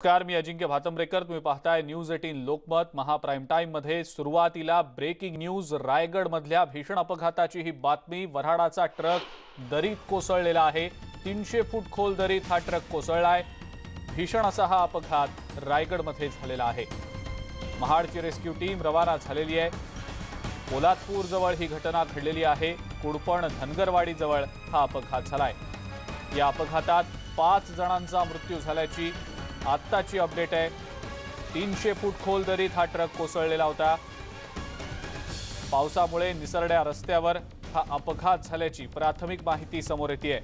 नमस्कार, मी अजिंक्य भातंब्रेकर. तुम्ही पाहताय न्यूज 18 लोकमत. महाप्राईम टाइम मध्ये सुरुवातीला ब्रेकिंग न्यूज. रायगड मधल्या भीषण अपघाताची ही बातमी. वऱ्हाडाचा ट्रक दरीत कोसळलेला आहे. 300 फूट खोल दरीत हा ट्रक कोसळलाय. भीषण असा हा अपघात रायगड मध्ये झालेला आहे. महाडची रेस्क्यू टीम रवाना झालेली आहे. पोलादपूर जवळ ही घटना घडलेली आहे. कुडपण धनगरवाडी जवळ हा अपघात झालाय. या अपघातात 5 जणांचा मृत्यू झाल्याची आत्ताची अपडेट आहे. 300 फूट खोल दरीत हा ट्रक कोसळलेला होता. पावसामुळे निसरड्या रस्त्यावर हा अपघात झाल्याची प्राथमिक माहिती समोर येते.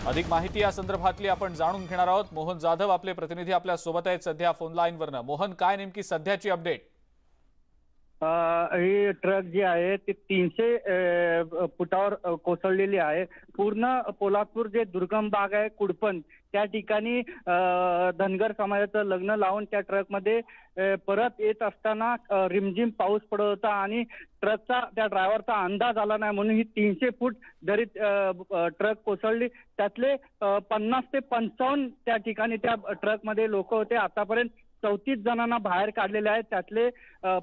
अधिक माहिती या संदर्भातली आपण जाणून घेणार आहोत. मोहन जाधव आपले प्रतिनिधी आपल्या सोबत आहेत सध्या फोन लाईन वरनं. मोहन, काय नेमकी सध्याची अपडेट? ही ट्रक जी आहे ती 300 फुटावर कोसळलेली आहे. पूर्ण पोलादपूर जे दुर्गम भाग आहे कुडपण त्या ठिकाणी धनगर समाजाचं लग्न लावून त्या ट्रकमध्ये परत येत असताना रिमझिम पाऊस पडत होता आणि ट्रकचा त्या ड्रायव्हरचा अंदाज आला नाही म्हणून ही 300 फूट दरीत ट्रक कोसळली. त्यातले 50 ते 55 त्या ठिकाणी त्या ट्रकमध्ये लोक होते. आतापर्यंत 34 जणांना बाहेर काढलेले आहेत. त्यातले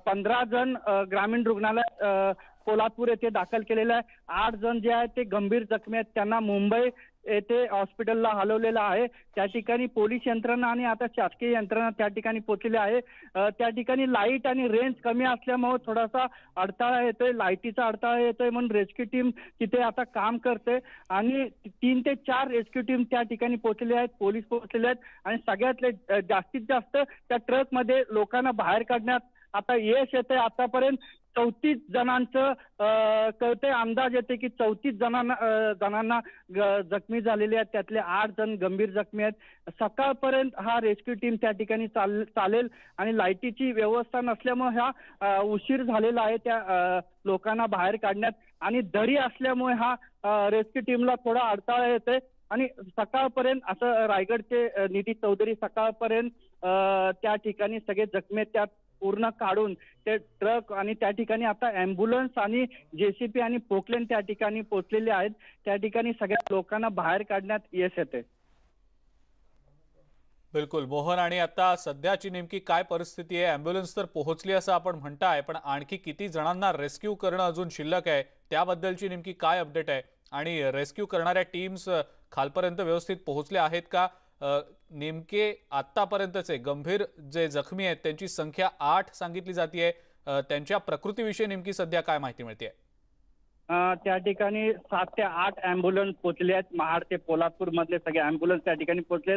15 जण ग्रामीण रुग्णालयात पोलादपूर येथे दाखल केलेले आहे. 8 जण जे आहेत ते गंभीर जखमी आहेत. त्यांना मुंबई येथे हॉस्पिटलला हलवलेलं आहे. त्या ठिकाणी पोलीस यंत्रणा आणि आता शासकीय यंत्रणा त्या ठिकाणी पोहोचली आहे. त्या ठिकाणी लाईट आणि रेंज कमी असल्यामुळे थोडासा अडथळा येतोय. लाईटीचा अडथळा येतोय म्हणून रेस्क्यू टीम तिथे आता काम करते आणि 3 ते 4 रेस्क्यू टीम त्या ठिकाणी पोहोचले आहेत. पोलीस पोहोचलेले आहेत आणि सगळ्यातले जास्तीत जास्त त्या ट्रकमध्ये लोकांना बाहेर काढण्यात आता यश येते. आतापर्यंत 34 जणांचं कळते. अंदाज येते की 34 जणांना जखमी झालेले आहेत. त्यातले 8 जण गंभीर जखमी आहेत. सकाळपर्यंत हा रेस्क्यू टीम त्या ठिकाणी चालेल आणि लाईटीची व्यवस्था नसल्यामुळे हा उशीर झालेला आहे त्या लोकांना बाहेर काढण्यात आणि दरी असल्यामुळे हा रेस्क्यू टीमला थोडा अडथळा येते आणि सकाळपर्यंत असं रायगडचे निधी चौधरी सकाळपर्यंत त्या ठिकाणी सगळे जखमी त्यात पूर्ण काढून ते ट्रक आणि त्या ठिकाणी आता अँब्युलन्स आणि जेसीपी आणि पोकलेन त्या ठिकाणी पोहोचलेले आहेत. त्या ठिकाणी सगळ्या लोकांना बाहेर काढण्यात यश येते. बिलकुल मोहन, आणि आता सध्याची नेमकी काय परिस्थिती आहे? अँब्युलन्स तर पोहोचली असं आपण म्हणताय, पण आणखी किती जणांना रेस्क्यू करणं अजून शिल्लक आहे त्याबद्दलची नेमकी काय अपडेट आहे? आणि रेस्क्यू करणाऱ्या टीम्स खालपर्यंत व्यवस्थित पोहोचल्या आहेत का? नेमके आतापर्यंतचे गंभीर जे जखमी आहेत त्यांची संख्या 8 सांगितली जाते. त्यांच्या प्रकृतीविषयी नेमकी सध्या काय माहिती मिळते? त्या ठिकाणी 7 ते 8 अँब्युलन्स पोहोचले आहेत. महाड ते पोलादपूर मधले सगळे अँब्युलन्स त्या ठिकाणी पोहोचले.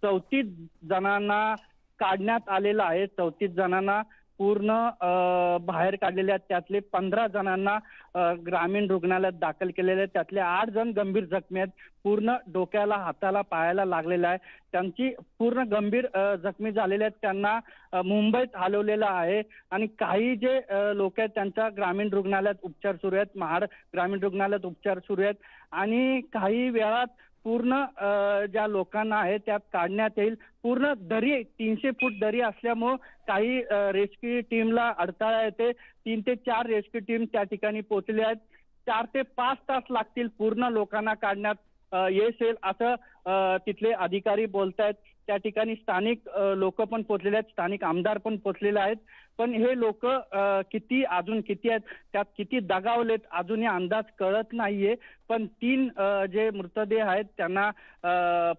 34 जणांना काढण्यात आलेलं आहे. 34 जणांना पूर्ण बाहेर काढलेले आहेत. त्यातले 15 जणांना ग्रामीण रुग्णालयात दाखल केलेले आहेत. त्यातले 8 जण गंभीर जखमी आहेत. पूर्ण डोक्याला, हाताला, पायाला लागलेला आहे. त्यांची पूर्ण गंभीर जखमी झालेले आहेत. त्यांना मुंबईत हलवलेलं आहे आणि काही जे लोक आहेत त्यांच्या ग्रामीण रुग्णालयात उपचार सुरू आहेत. महाड ग्रामीण रुग्णालयात उपचार सुरू आहेत आणि काही वेळात पूर्ण ज्या लोकांना आहे त्यात काढण्यात येईल. पूर्ण दरी 300 फूट दरी असल्यामुळे काही रेस्क्यू टीमला अडथळा येते. 3 ते 4 रेस्क्यू टीम त्या ठिकाणी पोहोचले आहेत. 4 ते 5 तास लागतील पूर्ण लोकांना काढण्यात यश येईल असं तिथले अधिकारी बोलतायत. त्या ठिकाणी स्थानिक लोक पण पोहोचलेले आहेत. स्थानिक आमदार पण पोहोचलेले आहेत. पण हे लोक अजून किती आहेत, त्यात किती दगावलेत अजूनही अंदाज कळत नाहीये. पण 3 जे मृतदेह आहेत त्यांना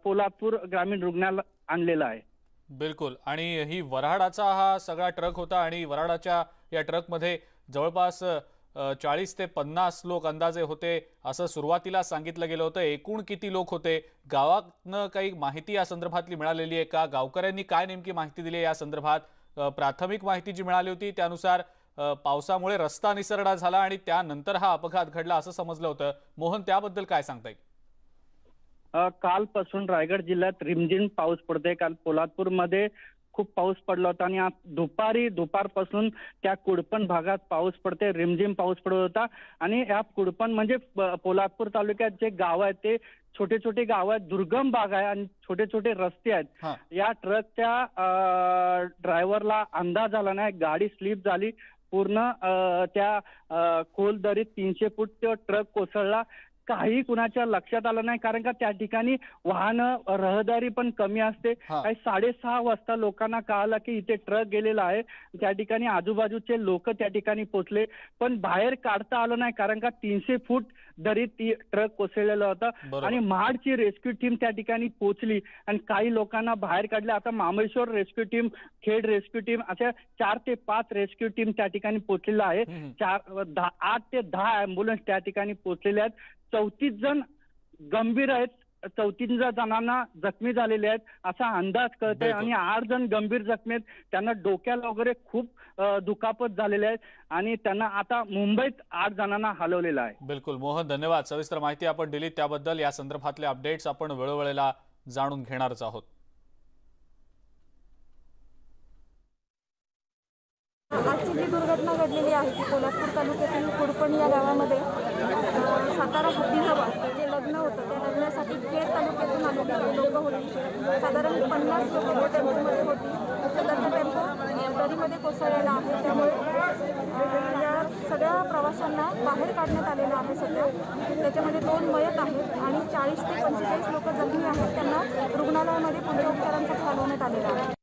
पोलादपूर ग्रामीण रुग्णालयात आणलेलं आहे. बिलकुल. आणि ही वऱ्हाडाचा हा सगळा ट्रक होता आणि वऱ्हाडाच्या या ट्रकमध्ये जवळपास 40 ते 50 लोक अंदाजे होते असं सुरुवातीला सांगितलं गेलं होतं. एकूण किती लोक होते? गावातनं काही माहिती या संदर्भातली मिळालेली आहे का? गावकऱ्यांनी काय नेमकी माहिती दिली या संदर्भात? प्राथमिक माहिती जी मिळाली होती त्यानुसार पावसामुळे रस्ता निसरडा झाला आणि त्यानंतर हा अपघात घडला असं समजलं होतं. मोहन, त्याबद्दल काय सांगता येईल? कालपासून रायगड जिल्ह्यात रिमझिम पाऊस पडतोय. काल पोलादपूरमध्ये खूप पाऊस पडला होता आणि आज दुपारपासून त्या कुडपण भागात पाऊस पडते. रिमझिम पाऊस पडत होता आणि या कुडपण म्हणजे पोलादपूर तालुक्यात जे गाव आहेत ते छोटे छोटे गाव आहेत, दुर्गम भाग आहे आणि छोटे छोटे रस्ते आहेत. या ट्रकच्या ड्रायव्हरला अंदाज आला नाही, गाडी स्लिप झाली. पूर्ण त्या खोल दरीत 300 फूट तो ट्रक कोसळला. काही कुणाच्या लक्षात आलं नाही, कारण का त्या ठिकाणी वाहनं रहदारी पण कमी असते. काही 6:30 वाजता लोकांना कळालं की इथे ट्रक गेलेला आहे. त्या ठिकाणी आजूबाजूचे लोक त्या ठिकाणी पोहोचले, पण बाहेर काढता आलं नाही, कारण का 300 फूट दरीत ट्रक कोसळलेला होता. आणि महाडची रेस्क्यू टीम त्या ठिकाणी पोहोचली आणि काही लोकांना बाहेर काढले. आता Mameshwar rescue team, Khed rescue team अशा 4 ते 5 रेस्क्यू टीम त्या ठिकाणी पोहोचलेल्या आहे. 8 ते 10 अँब्युलन्स त्या ठिकाणी पोहोचलेल्या आहेत. 34 जण गंभीर आहेत, 34 जणांना जखमी झालेले आहेत असा अंदाज कळतोय आणि 8 जण गंभीर जखमी आहेत. त्यांना डोक्याला वगैरे खूप दुखापत झालेले आहेत आणि त्यांना आता मुंबईत 8 जणांना हलवलेलं आहे. बिलकुल मोहन, धन्यवाद. सविस्तर माहिती आपण दिली त्याबद्दल. या संदर्भातले अपडेट्स आपण वेळोवेळेला जाणून घेणारच आहोत. आजची जी दुर्घटना घडलेली आहे ती कोल्हापूर तालुक्यातील कुडपण या गावामध्ये सातारा हद्दीजवळ जे लग्न होतं त्या लग्नासाठी खेड तालुक्यातून आलेली लोक होती. साधारण 50 लोक त्या टेम्पोमध्ये होती. त्याचा टेम्पो दरीमध्ये कोसळलेला आहे. त्यामुळे या सगळ्या प्रवाशांना बाहेर काढण्यात आलेलं आहे सध्या. त्याच्यामध्ये 2 मयत आहेत आणि 40 ते 45 लोक जखमी आहेत. त्यांना रुग्णालयामध्ये पुढच्या उपचारांसाठी हलवण्यात आलेलं आहे.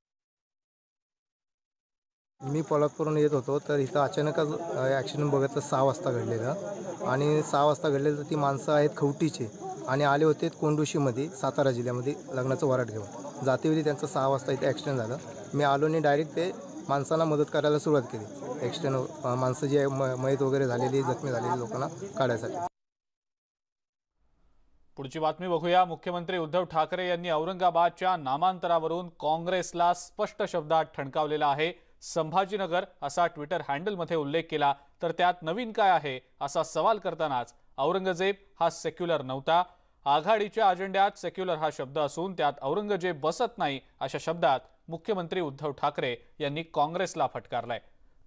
मी पोलादपूरहून येत होतो, तर इथं अचानकच ॲक्सिडेंट बघितलं 6 वाजता घडलेलं. आणि 6 वाजता घडलेलं तर ती माणसं आहेत खवटीचे आणि आले होते कोंडोशीमध्ये, सातारा जिल्ह्यामध्ये लग्नाचं वराट घेऊन. जातेवेळी त्यांचं 6 वाजता इथे ॲक्सिडेंट झालं. मी आलो आणि डायरेक्ट ते माणसांना मदत करायला सुरुवात केली. ॲक्सिडेंट माणसं जी मयत वगैरे झालेली, जखमी झालेली लोकांना काढायसाठी. पुढची बातमी बघूया. मुख्यमंत्री उद्धव ठाकरे यांनी औरंगाबादच्या नामांतरावरून काँग्रेसला स्पष्ट शब्दात ठणकावलेला आहे. संभाजीनगर असा ट्विटर हँडलमध्ये उल्लेख केला, तर त्यात नवीन काय आहे असा सवाल करतानाच औरंगजेब हा सेक्युलर नव्हता. आघाडीच्या अजेंड्यात सेक्युलर हा शब्द असून त्यात औरंगजेब बसत नाही अशा शब्दात मुख्यमंत्री उद्धव ठाकरे यांनी काँग्रेसला फटकारलाय.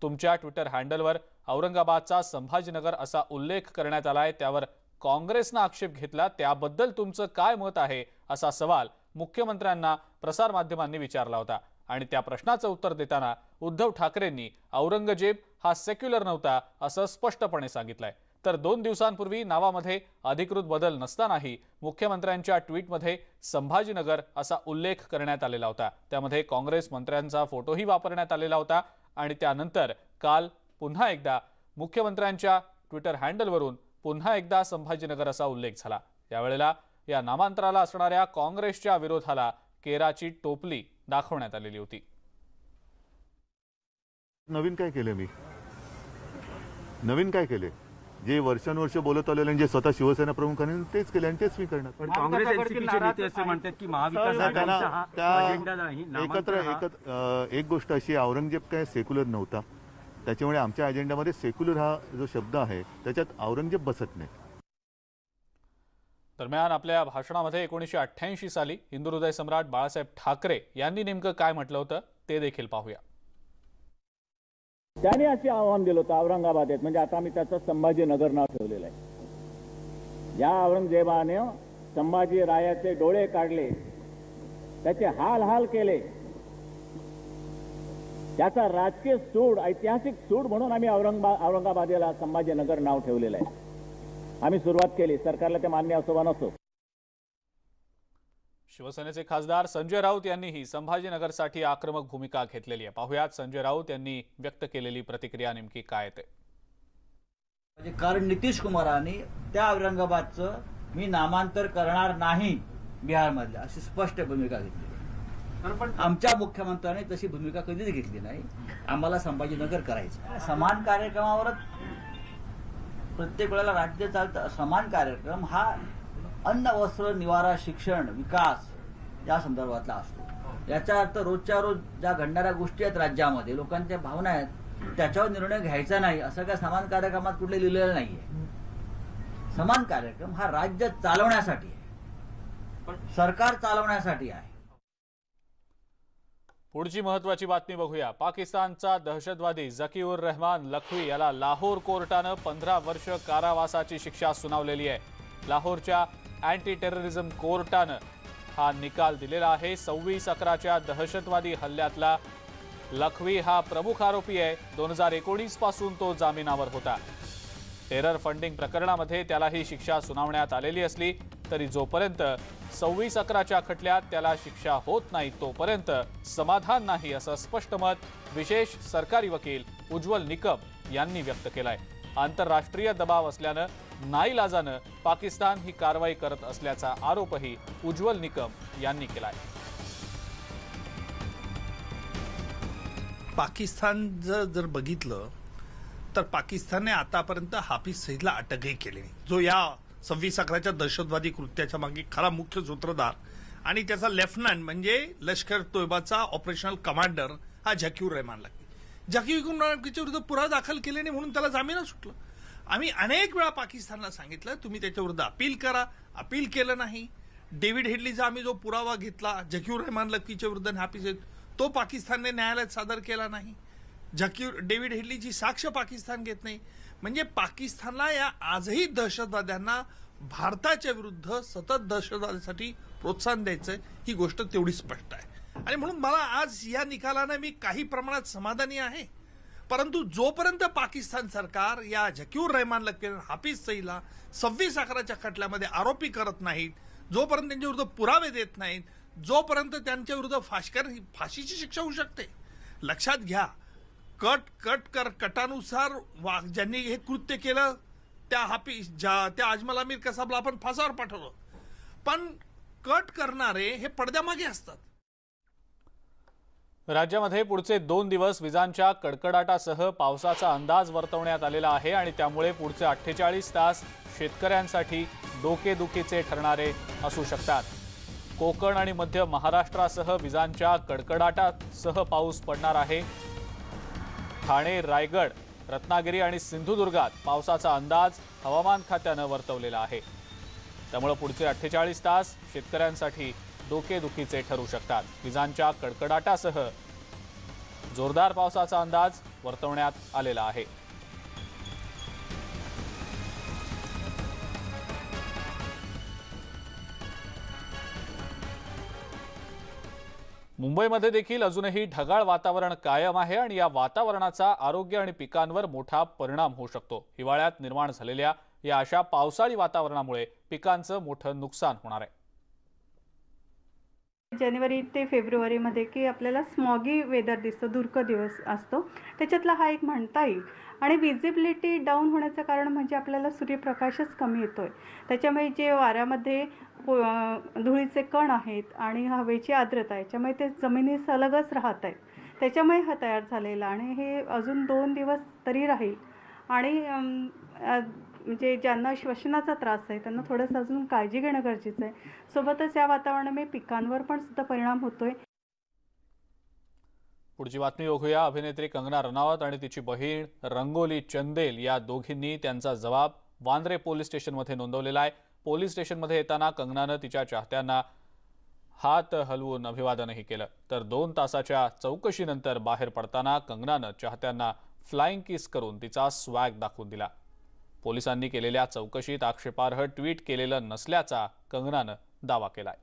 तुमच्या ट्विटर हँडलवर औरंगाबादचा संभाजीनगर असा उल्लेख करण्यात आलाय, त्यावर काँग्रेसनं आक्षेप घेतला. त्याबद्दल तुमचं काय मत आहे असा सवाल मुख्यमंत्र्यांना प्रसारमाध्यमांनी विचारला होता आणि त्या प्रश्नाचं उत्तर देताना उद्धव ठाकरेंनी औरंगजेब हा सेक्युलर नव्हता असं स्पष्टपणे सांगितलंय. तर 2 दिवसांपूर्वी नावामध्ये अधिकृत बदल नसतानाही मुख्यमंत्र्यांच्या ट्विटमध्ये संभाजीनगर असा उल्लेख करण्यात आलेला होता. त्यामध्ये काँग्रेस मंत्र्यांचा फोटोही वापरण्यात आलेला होता आणि त्यानंतर काल पुन्हा एकदा मुख्यमंत्र्यांच्या ट्विटर हँडलवरून पुन्हा एकदा संभाजीनगर असा उल्लेख झाला. यावेळेला या नामांतराला असणाऱ्या काँग्रेसच्या विरोधाला केराची टोपली दाखवण्यात आलेली होती. नवीन काय केले मी? नवीन काय केले? जे वर्षानुवर्ष बोलत आलेले जे स्वतः शिवसेना प्रमुखांनी तेच केले आणि तेच मी करणार. पण काँग्रेस एनसीपीचे नेते असे म्हणतात की महाविकास आघाडीचा हा अजेंडा नाही. एक गोष्ट अशी, औरंगजेब काय सेक्युलर नव्हता, त्याच्यामुळे आमच्या अजेंडामध्ये सेक्युलर हा जो शब्द आहे त्याच्यात औरंगजेब बसत नाही. दरम्यान आपल्या भाषणामध्ये 1988 साली हिंदू हृदय सम्राट बाळासाहेब ठाकरे यांनी नेमकं काय म्हटलं होतं ते देखील पाहूया. त्याने असे आव्हान दिलं होतं औरंगाबाद म्हणजे आता आम्ही त्याचं संभाजीनगर नाव ठेवलेलं आहे. ज्या औरंगजेबाने संभाजी रायाचे डोळे काढले, त्याचे हाल हाल केले, त्याचा राजकीय सूड, ऐतिहासिक सूड म्हणून आम्ही औरंगाबादेला संभाजीनगर नाव ठेवलेलं आहे. आम्ही सुरुवात केली, सरकारला ते मान्य असो वा नसो. शिवसेनेचे खासदार संजय राऊत यांनीही संभाजीनगरसाठी आक्रमक भूमिका घेतलेली आहे. पाहुयात संजय राऊत यांनी व्यक्त केलेली प्रतिक्रिया नेमकी काय ते. म्हणजे कारण नितीश कुमारांनी त्या औरंगाबादचं मी नामांतर करणार नाही बिहारमधलं अशी स्पष्ट भूमिका घेतली. पण आमच्या मुख्यमंत्र्यांनी तशी भूमिका कधीच घेतली नाही. आम्हाला संभाजीनगर करायचं. समान कार्यक्रमावरच प्रत्येक वेळेला राज्य चालतं. समान कार्यक्रम हा अन्न, वस्त्र, निवारा, शिक्षण, विकास या संदर्भातला असतो. याचा अर्थ रोजच्या रोज ज्या घडणाऱ्या गोष्टी आहेत राज्यामध्ये, लोकांच्या भावना आहेत, त्याच्यावर निर्णय घ्यायचा नाही असं काय समान कार्यक्रमात कुठले लिहिलेलं नाहीये. समान कार्यक्रम हा राज्य चालवण्यासाठी आहे, सरकार चालवण्यासाठी आहे. पुढची महत्त्वाची बातमी बघूया. पाकिस्तानचा दहशतवादी झकीउर रहमान लखवी याला लाहोर कोर्टानं 15 वर्ष कारावासाची शिक्षा सुनावलेली आहे. लाहोरच्या अँटी टेररिझम कोर्टानं हा निकाल दिलेला आहे. 26/11च्या दहशतवादी हल्ल्यातला लखवी हा प्रमुख आरोपी आहे. 2019 पासून तो जामिनावर होता. टेरर फंडिंग प्रकरणामध्ये त्यालाही शिक्षा सुनावण्यात आलेली असली तरी जोपर्यंत 26/11च्या खटल्यात त्याला शिक्षा होत नाही तोपर्यंत समाधान नाही, असं स्पष्ट मत विशेष सरकारी वकील उज्ज्वल निकम यांनी व्यक्त केलंय. आंतरराष्ट्रीय दबाव असल्यानं नाईलाजानं पाकिस्तान ही कारवाई करत असल्याचा आरोपही उज्ज्वल निकम यांनी केलाय. पाकिस्तान जर बघितलं तर पाकिस्तानने आतापर्यंत हाफिज सईदला अटकही केली नाही, जो या 26/11च्या दहशतवादी कृत्याच्या मागे खरा मुख्य सूत्रधार आणि त्याचा लेफ्टनंट म्हणजे लष्कर तोयबाचा ऑपरेशनल कमांडर हा झकीर रहमान लागली. झकीर रहमानच्या विरुद्ध पुरावा दाखल केले नाही म्हणून त्याला जामीन सुटलं. आम्ही अनेक वेळा पाकिस्तानला सांगितलं तुम्ही त्याच्या विरुद्ध अपील करा, अपील केलं नाही. डेव्हिड हेडलीचा आम्ही जो पुरावा घेतला झकीर रहमान लक्कीच्या विरुद्ध हाफिज सईद, तो पाकिस्तानने न्यायालयात सादर केला नाही. डेव्हिड हेडलीची साक्ष पाकिस्तान घेत नाही. म्हणजे पाकिस्तानला या आजही दहशतवाद्यांना भारताच्या विरुद्ध सतत दहशतवादासाठी प्रोत्साहन द्यायचं ही गोष्ट तेवढी स्पष्ट आहे. आणि म्हणून मला आज या निकालाने मी काही प्रमाणात समाधानी आहे. परंतु जोपर्यंत पाकिस्तान सरकार या झकीर रहमान लक्की हाफिज सईदला 26/11च्या खटल्यामध्ये आरोपी करत नाहीत, जोपर्यंत त्यांच्या विरुद्ध पुरावे देत नाहीत, जोपर्यंत त्यांच्या विरुद्ध फाशीची शिक्षा होऊ शकते. लक्षात घ्या, कटानुसार ज्यांनी हे कृत्य केलं त्या अजमल अमीर कसाबला आपण फासावर पाठवलं, पण कट करणारे हे पडद्यामागे असतात. राज्यामध्ये पुढचे 2 दिवस विजांच्या कडकडाटासह पावसाचा अंदाज वर्तवण्यात आलेला आहे आणि त्यामुळे पुढचे 48 तास शेतकऱ्यांसाठी डोकेदुखीचे ठरणारे असू शकतात. कोकण आणि मध्य महाराष्ट्रासह विजांच्या कडकडाटासह पाऊस पडणार आहे. ठाणे, रायगड, रत्नागिरी आणि सिंधुदुर्गात पावसाचा अंदाज हवामान खात्यानं वर्तवलेला आहे. त्यामुळे पुढचे 48 तास शेतकऱ्यांसाठी डोकेदुखीचे ठरू शकतात. विजांच्या कडकडाटासह जोरदार पावसाचा अंदाज वर्तवण्यात आलेला आहे. मुंबईमध्ये देखील अजूनही ढगाळ वातावरण कायम आहे आणि या वातावरणाचा आरोग्य आणि पिकांवर मोठा परिणाम होऊ शकतो. हिवाळ्यात निर्माण झालेल्या या अशा पावसाळी वातावरणामुळे पिकांचं मोठं नुकसान होणार आहे. जानेवारी ते फेब्रुवारीमध्ये की आपल्याला स्मॉगी वेदर दिसतं, धुरक दिवस असतो, त्याच्यातला हा एक म्हणता येईल. आणि विजिबिलिटी डाऊन होण्याचं कारण म्हणजे आपल्याला सूर्यप्रकाशच कमी येतोय. त्याच्यामुळे जे वाऱ्यामध्ये धुळीचे कण आहेत आणि हवेची आर्द्रता याच्यामुळे ते जमिनी सलगच राहत आहेत, त्याच्यामुळे हा तयार झालेला. आणि हे अजून 2 दिवस तरी राहील. आणि म्हणजे ज्यांना श्वसनाचा त्रास आहे त्यांना थोडंसं अजून काळजी घेणं गरजेचं आहे. सोबतच या वातावरणामुळे पिकांवर पण सुद्धा परिणाम होतोय. पुढची बातमी बघूया. अभिनेत्री कंगना रनौत आणि तिची बहीण रंगोली चंदेल या दोघींनी त्यांचा जबाब वांद्रे पोलीस स्टेशनमध्ये नोंदवलेला आहे. पोलीस स्टेशनमध्ये येताना कंगनानं तिच्या चाहत्यांना हात हलवून अभिवादनही केलं. तर 2 तासाच्या चौकशीनंतर बाहेर पडताना कंगनानं चाहत्यांना फ्लाइंग किस करून तिचा स्वॅग दाखवून दिला. पोलिसांनी केलेल्या चौकशीत आक्षेपार्ह ट्विट केलेलं नसल्याचा कंगनानं दावा केलाय.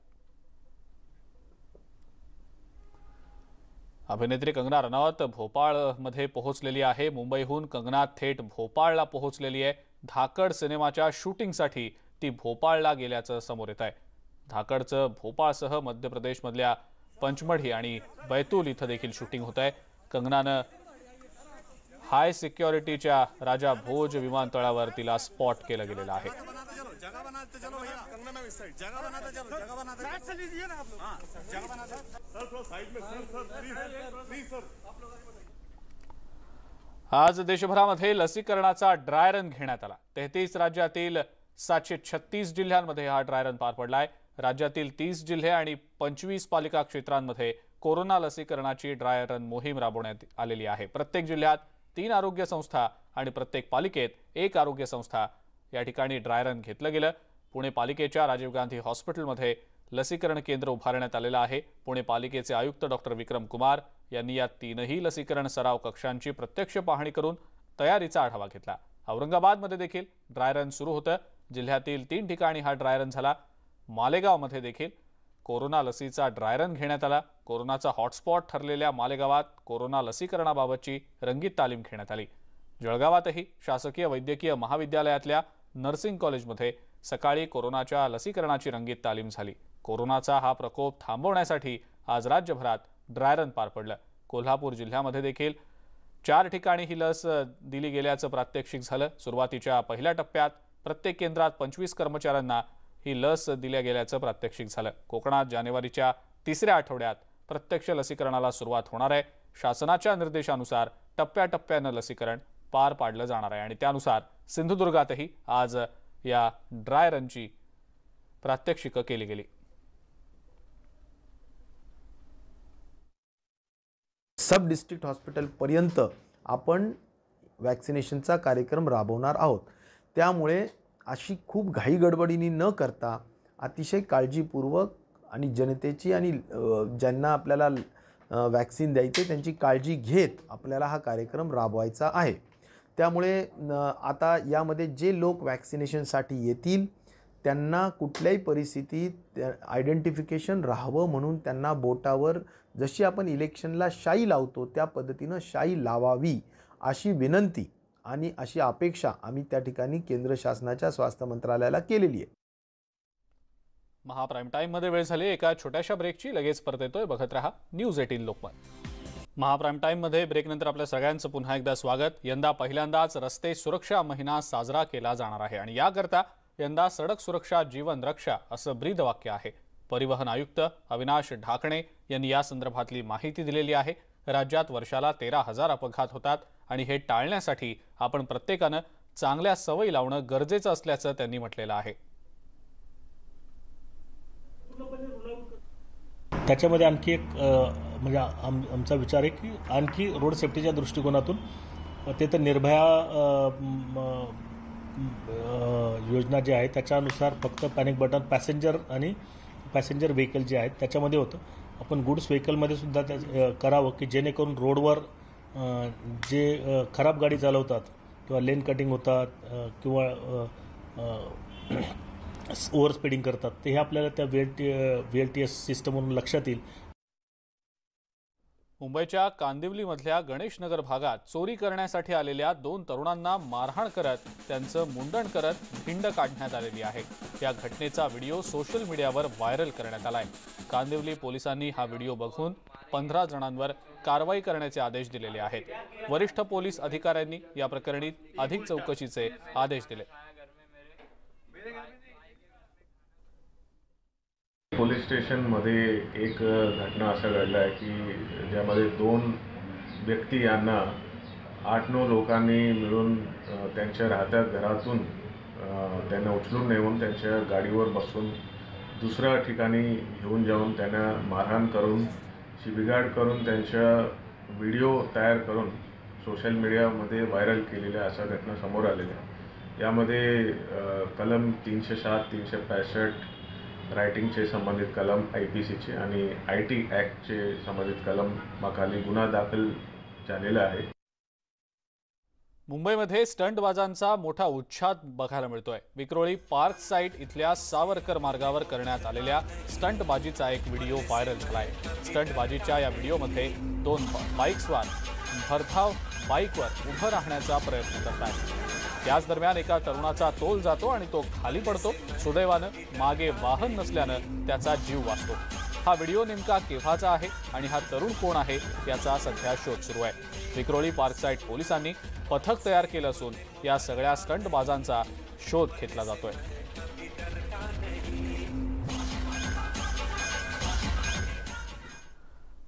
अभिनेत्री कंगना रनौत भोपाळमध्ये पोहोचलेली आहे. मुंबईहून कंगना थेट भोपाळला पोहोचलेली आहे. धाकड सिनेमाच्या शूटिंगसाठी ती भोपाळला गेल्याचं समोर येत आहे. धाकडचं भोपाळसह मध्य प्रदेशमधल्या पंचमढी आणि बैतूल इथं देखील शूटिंग होत आहे. कंगनानं हाय सिक्युरिटीच्या राजा भोज विमानतळावर तिला स्पॉट केलं गेलेलं आहे. आज देशभरामध्ये लसीकरणाचा ड्राय रन घेण्यात आला. 33 राज्यातील 736 जिल्ह्यांमध्ये हा ड्राय रन पार पडलाय. राज्यातील 30 जिल्हे आणि 25 पालिका क्षेत्रांमध्ये कोरोना लसीकरणाची ड्राय रन मोहीम राबवण्यात आलेली आहे. प्रत्येक जिल्ह्यात 3 आरोग्य संस्था आणि प्रत्येक पालिकेत 1 आरोग्य संस्था या ठिकाणी ड्राय रन घेतलं गेलं. पुणे पालिकेच्या राजीव गांधी हॉस्पिटलमध्ये लसीकरण केंद्र उभारण्यात आलेलं आहे. पुणे पालिकेचे आयुक्त डॉक्टर विक्रम कुमार यांनी या 3ही लसीकरण सराव कक्षांची प्रत्यक्ष पाहणी करून तयारीचा आढावा घेतला. औरंगाबादमध्ये देखील ड्राय रन सुरू होतं. जिल्ह्यातील 3 ठिकाणी हा ड्राय रन झाला. मालेगावमध्ये देखील कोरोना लसीचा ड्राय रन घेण्यात आला. कोरोनाचा हॉटस्पॉट ठरलेल्या मालेगावात कोरोना लसीकरणाबाबतची रंगीत तालीम घेण्यात आली. जळगावातही शासकीय वैद्यकीय महाविद्यालयातल्या नर्सिंग कॉलेजमध्ये सकाळी कोरोनाच्या लसीकरणाची रंगीत तालीम झाली। कोरोनाचा हा प्रकोप थांबवण्यासाठी आज राज्यभरात ड्राय रन पार पडलं। कोल्हापूर जिल्ह्यामध्ये देखील 4 ठिकाणी ही लस दिली गेल्याचं प्रात्यक्षिक झालं। सुरुवातीच्या पहिल्या टप्प्यात प्रत्येक केंद्रात 25 कर्मचाऱ्यांना ही लस दिल्या गेल्याचं प्रात्यक्षिक झालं। कोकणात जानेवारीच्या 3ऱ्या आठवड्यात प्रत्यक्ष लसीकरणाला सुरुवात होणार आहे। शासनाच्या निर्देशानुसार टप्प्याटप्प्यानं लसीकरण पार पाडलं जाणार आहे आणि त्यानुसार सिंधुदुर्गातही आज या ड्राय रनची प्रात्यक्षिकं केली गेली। सब डिस्ट्रिक्ट हॉस्पिटल पर्यंत आपण वॅक्सिनेशनचा कार्यक्रम राबवणार आहोत। त्यामुळे अशी खूप घाई गडबडीने न करता अतिशय काळजीपूर्वक आणि जनतेची आणि ज्यांना आपल्याला वॅक्सिन द्यायचे त्यांची काळजी घेत आपल्याला हा कार्यक्रम राबवायचा आहे। त्यामुळे आता यामध्ये जे लोक वॅक्सिनेशनसाठी येतील त्यांना कुठल्याही परिस्थितीत आयडेंटिफिकेशन राहावं म्हणून त्यांना बोटावर जशी आपण इलेक्शनला शाई लावतो त्या पद्धतीनं शाई लावावी अशी विनंती आणि अशी अपेक्षा आम्ही त्या ठिकाणी केंद्र शासनाच्या स्वास्थ्य मंत्रालयाला केलेली आहे। महाप्राईम टाइम मध्ये वेळ झाली एका छोट्याशा ब्रेकची। लगेच परत येतोय, बघत रहा न्यूज 18 लोकमत। महाप्राईम टाइम मध्ये ब्रेकनंतर आपल्या सगळ्यांचं पुन्हा एकदा स्वागत। यंदा पहिल्यांदाच रस्ते सुरक्षा महिना साजरा केला जाणार आहे आणि याकरता यंदा सडक सुरक्षा जीवन रक्षा असं ब्रीदवाक्य आहे। परिवहन आयुक्त अविनाश ढाकणे यांनी या संदर्भातली माहिती दिलेली आहे। राज्यात वर्षाला 13,000 अपघात होतात आणि हे टाळण्यासाठी आपण प्रत्येकानं चांगल्या सवयी लावणं गरजेचं असल्याचं त्यांनी म्हटलेलं आहे। त्याच्यामध्ये आणखी एक म्हणजे आमचा विचार आहे की आणखी रोड सेफ्टीच्या दृष्टिकोनातून ते तर निर्भया योजना जी आहे त्याच्यानुसार फक्त पॅनिक बटन पॅसेंजर व्हेकल जे आहेत त्याच्यामध्ये होतं। आपण गुड्स व्हेकलमध्ये सुद्धा त्या करावं की जेणेकरून रोडवर जे खराब गाडी चालवतात किंवा लेन कटिंग होतात किंवा ओव्हर स्पीडिंग करतात ते हे आपल्याला त्या VLTS सिस्टमवरून लक्षात येईल। मुंबईच्या कांदिवलीमधल्या गणेशनगर भागात चोरी करण्यासाठी आलेल्या 2 तरुणांना मारहाण करत त्यांचं मुंडण करत भिंड काढण्यात आलेली आहे। या घटनेचा व्हिडिओ सोशल मीडियावर व्हायरल करण्यात आलाय। कांदिवली पोलिसांनी हा व्हिडिओ बघून 15 जणांवर कारवाई करण्याचे आदेश दिलेले आहेत। वरिष्ठ पोलीस अधिकाऱ्यांनी या प्रकरणी अधिक चौकशीचे आदेश दिले। पोलीस स्टेशनमध्ये एक घटना असं घडलं आहे की ज्यामध्ये 2 व्यक्ती यांना 8-9 लोकांनी मिळून त्यांच्या राहत्या घरातून त्यांना उचलून नेऊन त्यांच्या गाडीवर बसून दुसऱ्या ठिकाणी घेऊन जाऊन त्यांना मारहाण करून शिवीगाळ करून त्यांच्या व्हिडिओ तयार करून सोशल मीडियामध्ये व्हायरल केलेल्या अशा घटना समोर आलेल्या। यामध्ये कलम 307, 365 रायटिंगचे संबंधित कलम IPCचे आणि IT ॲक्टचे संबंधित कलमाखाली गुन्हा दाखल झालेला आहे। मुंबईमध्ये स्टंटबाजांचा मोठा उच्छाद बघायला मिळतोय। विक्रोळी पार्क साईट इथल्या सावरकर मार्गावर करण्यात आलेल्या स्टंटबाजीचा एक व्हिडिओ व्हायरल झालाय। स्टंटबाजीच्या या व्हिडिओमध्ये 2 बाईकस्वार भरधाव बाईकवर उभं राहण्याचा प्रयत्न करतात। त्याच दरम्यान एका तरुणाचा तोल जातो आणि तो खाली पडतो। सुदैवानं मागे वाहन नसल्यानं त्याचा जीव वाचतो। हा व्हिडिओ नेमका केव्हाचा आहे आणि हा तरुण कोण आहे याचा सध्या शोध सुरू आहे। विक्रोळी पार्कसाईट पोलिसांनी पथक तयार केलं असून या सगळ्या स्टंटबाजांचा शोध घेतला जातोय।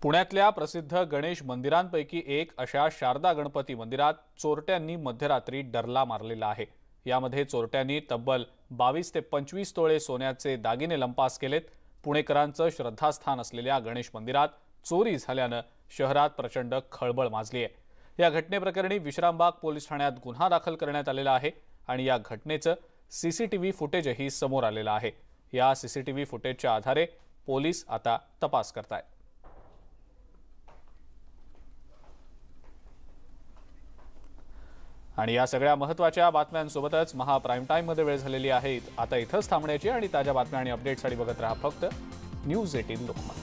पुण्यातल्या प्रसिद्ध गणेश मंदिरांपैकी एक अशा शारदा गणपती मंदिरात चोरट्यांनी मध्यरात्री डरला मारलेला आहे। यामध्ये चोरट्यांनी तब्बल 22 ते 25 तोळे सोन्याचे दागिने लंपास केलेत। पुणेकरांचं श्रद्धास्थान असलेल्या गणेश मंदिरात चोरी झाल्यानं शहरात प्रचंड खळबळ माजली आहे। या घटनेप्रकरणी विश्रामबाग पोलीस ठाण्यात गुन्हा दाखल करण्यात आलेला आहे आणि या घटनेचं CCTV फुटेजही समोर आलेलं आहे। या CCTV फुटेजच्या आधारे पोलीस आता तपास करतायत। आणि या सगळ्या महत्त्वाच्या बातम्यांसोबतच महाप्राईम टाइम मध्ये वेळ झालेली आहे। आता इथंच थांबण्याची आणि ताज्या बातम्या आणि अपडेट्ससाठी बघत रहा फक्त न्यूज 18 लोकमत।